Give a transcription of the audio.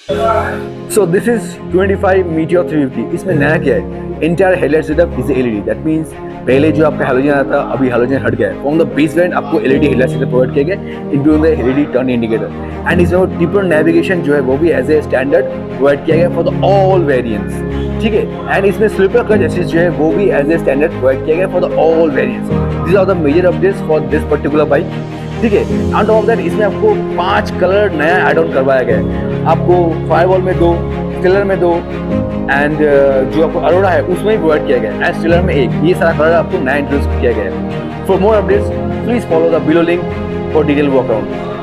So this is 25 Meteor 350. इसमें नया क्या है? Entire headlight setup is LED. That means पहले जो आपका हेलोजन आता था, अभी हेलोजन हट गया है. From the base variant आपको LED headlight setup प्रोवाइड किया गया, including the LED turn indicator. And इसमें ट्रिपल नेविगेशन जो है वो भी एज ए स्टैंडर्ड प्रोवाइड किया गया फॉर द ऑल वेरिएंट्स. ठीक है. एंड इसमें स्लीपर क्लच असिस्ट जो है वो भी एज ए स्टैंडर्ड प्रोवाइड किया गया for the all variants. This are the major updates for this particular bike. ठीक है. ऑन टॉप ऑफ दैट इसमें आपको 5 कलर नया एड ऑन करवाया गया है. आपको फायरवॉल में 2, स्टिलर में 2 एंड जो आपको अरोड़ा है उसमें भी प्रोवाइड किया गया है एंड स्टिलर में 1. ये सारा कलर आपको नया इंट्रोड्यूस किया गया है. For more updates please follow the below link for detail walk around.